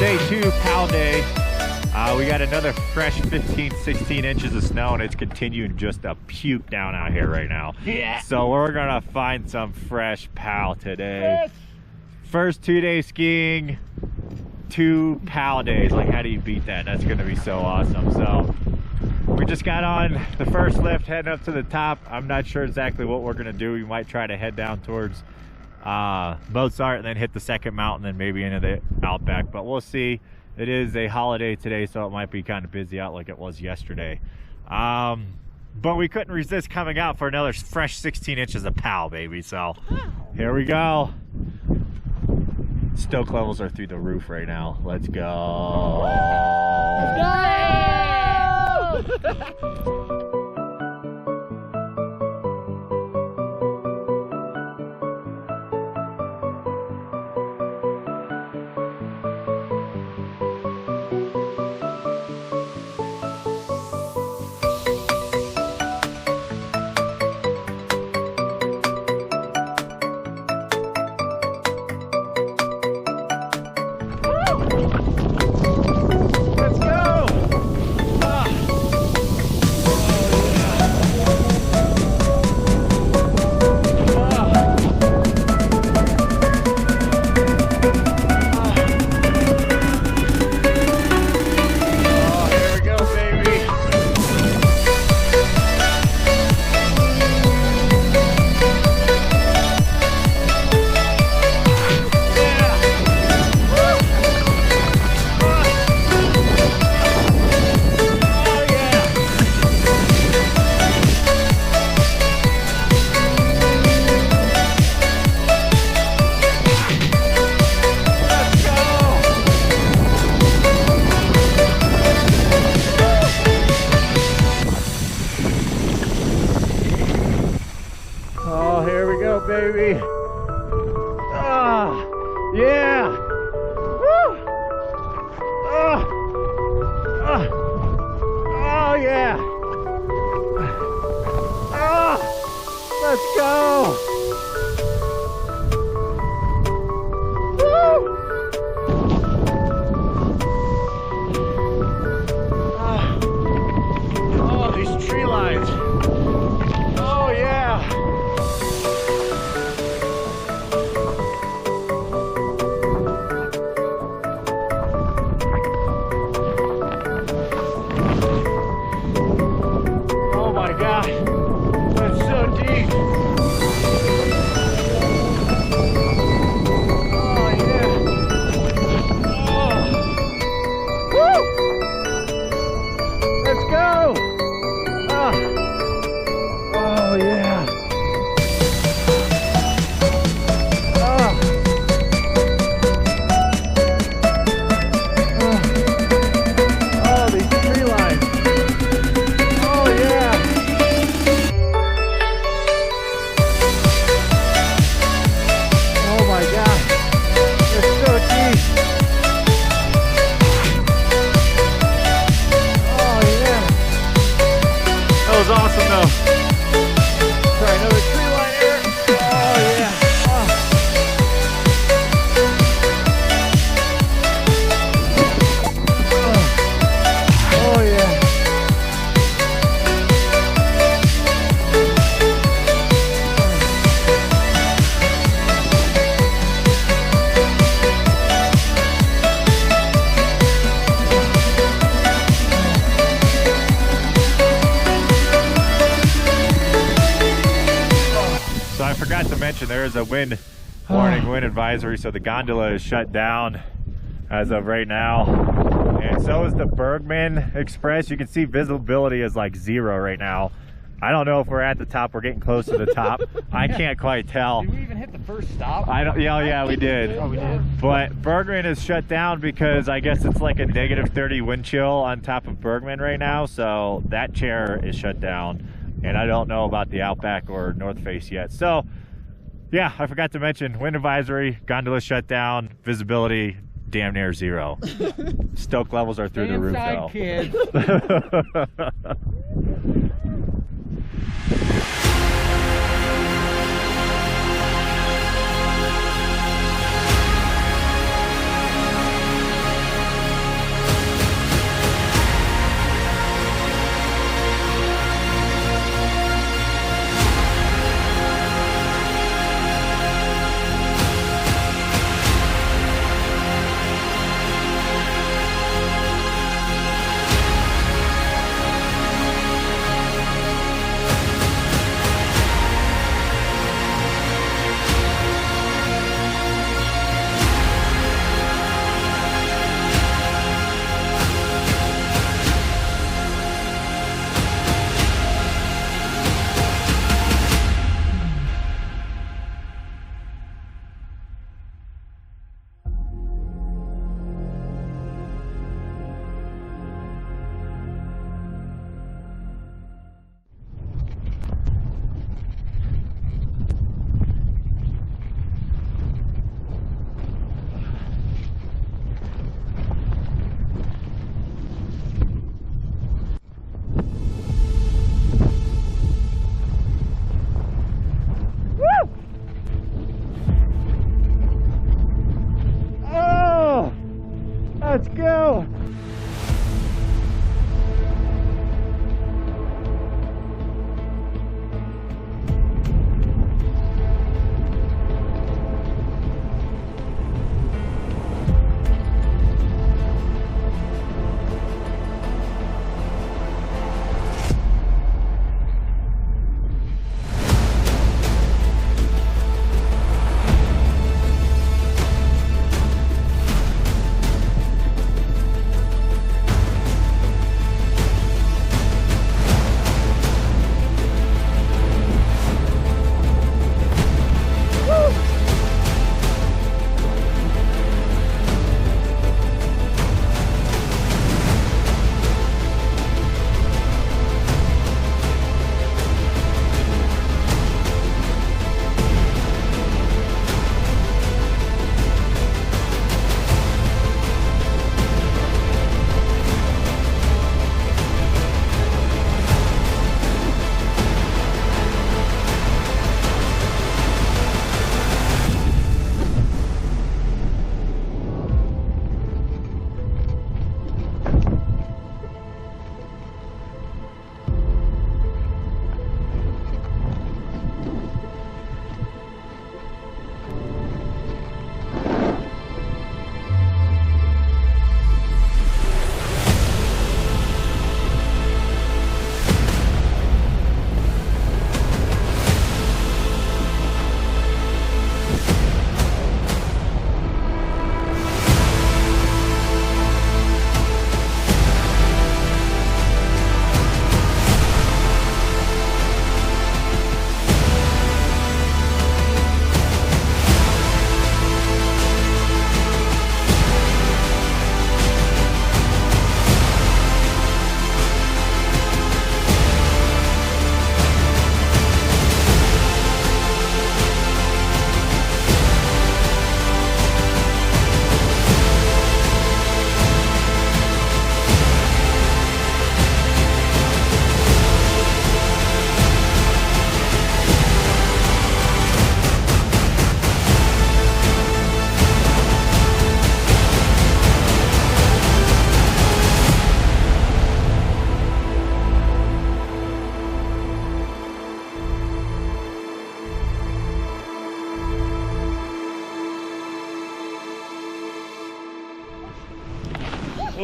day 2, PAL day. We got another fresh 15, 16 inches of snow, and it's continuing just to puke down out here right now. Yeah. So we're gonna find some fresh PAL today. First 2 days skiing, 2 PAL days. Like, how do you beat that? That's gonna be so awesome. So we just got on the first lift, heading up to the top. I'm not sure exactly what we're gonna do. We might try to head down towards Mozart and then hit the second mountain and maybe into the outback, but we'll see. It is a holiday today, so it might be kind of busy out like it was yesterday. But we couldn't resist coming out for another fresh 16 inches of PAL, baby. So here we go. Stoke levels are through the roof right now. Let's go. Let's go! Baby. Oh, yeah. Woo. Oh, yeah. Oh, let's go. Woo. Oh, these tree lines. Oh, yeah. There is a wind warning, wind advisory, so the gondola is shut down as of right now, and so is the Bergman Express. You can see visibility is like 0 right now. I don't know if we're at the top. We're getting close to the top. I can't quite tell. Did we even hit the first stop? I don't. Yeah, we did. Oh, we did. But Bergman is shut down because I guess it's like a -30 wind chill on top of Bergman right now, so that chair is shut down, and I don't know about the Outback or North Face yet. So yeah, I forgot to mention, wind advisory, gondola shut down, visibility damn near 0. Stoke levels are through the roof though. Kids.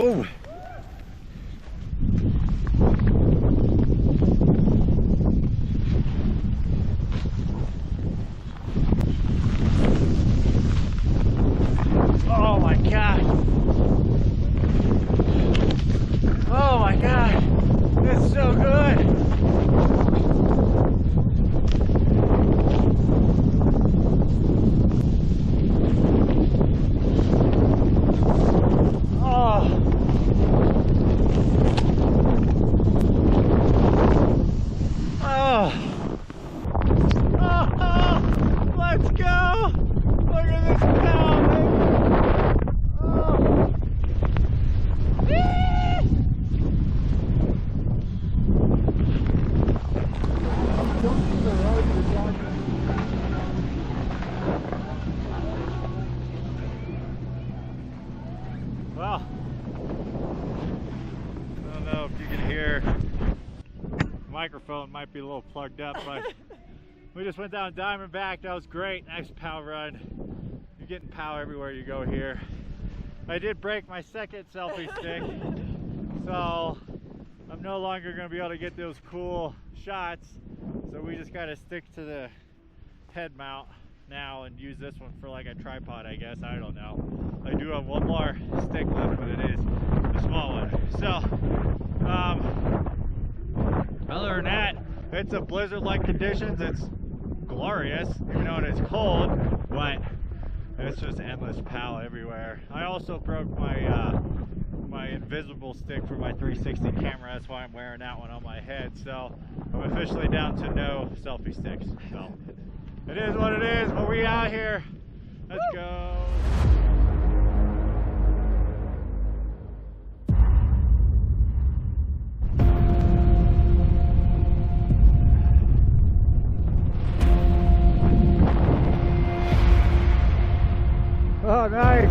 Oh. Oh my God. Oh my God. It's so good. Let's go! Look at this cow, Well, I don't know if you can hear. The microphone might be a little plugged up, but we just went down Diamondback. That was great. Nice pow run. You're getting pow everywhere you go here. I did break my second selfie stick, so I'm no longer going to be able to get those cool shots. So we just got to stick to the head mount now and use this one for like a tripod, I guess. I don't know. I do have one more stick left, but it is a small one. So, other than that, it's a blizzard-like conditions. It's glorious, even though it's cold, but it's just endless pow everywhere. I also broke my my invisible stick for my 360 camera. That's why I'm wearing that one on my head. So I'm officially down to no selfie sticks. So it is what it is, but we out here. Let's go. Oh, nice.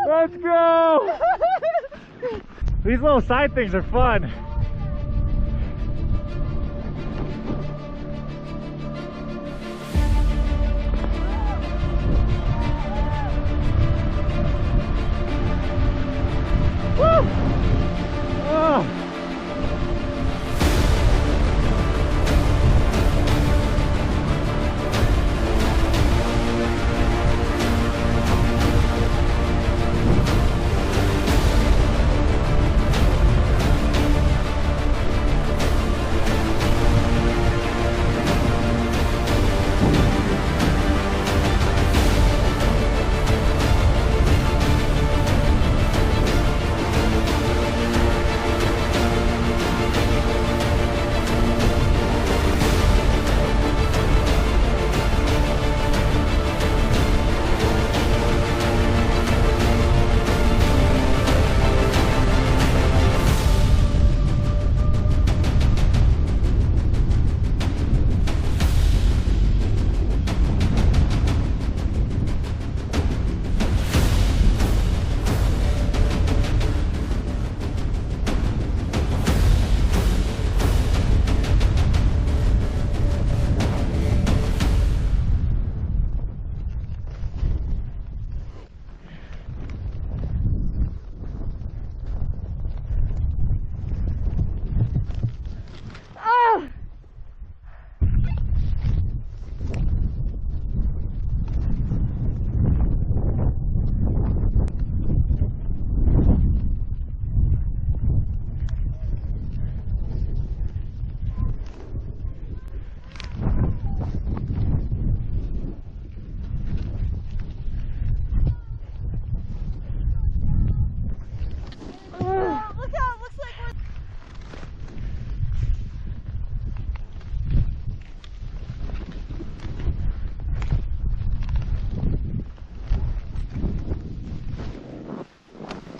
Let's go! These little side things are fun. Woo! Oh.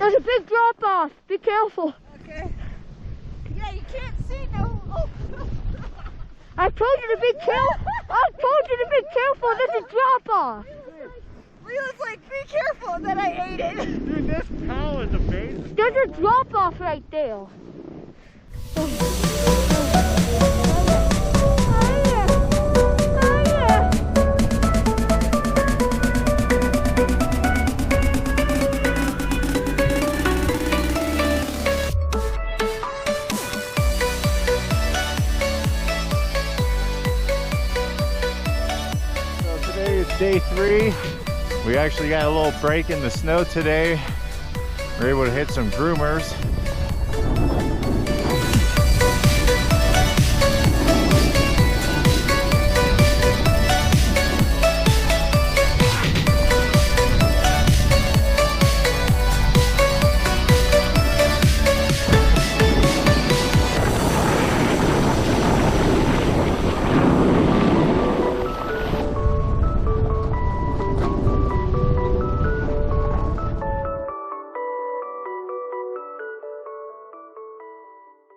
There's a big drop off. Be careful. Okay. Yeah, you can't see no. Oh. I told you to be careful. I told you to be careful. There's a drop off. Leela's like, be careful, and then I ate it. Dude, this pal is amazing. There's a drop off right there. So today is day 3. We actually got a little break in the snow today. We're able to hit some groomers.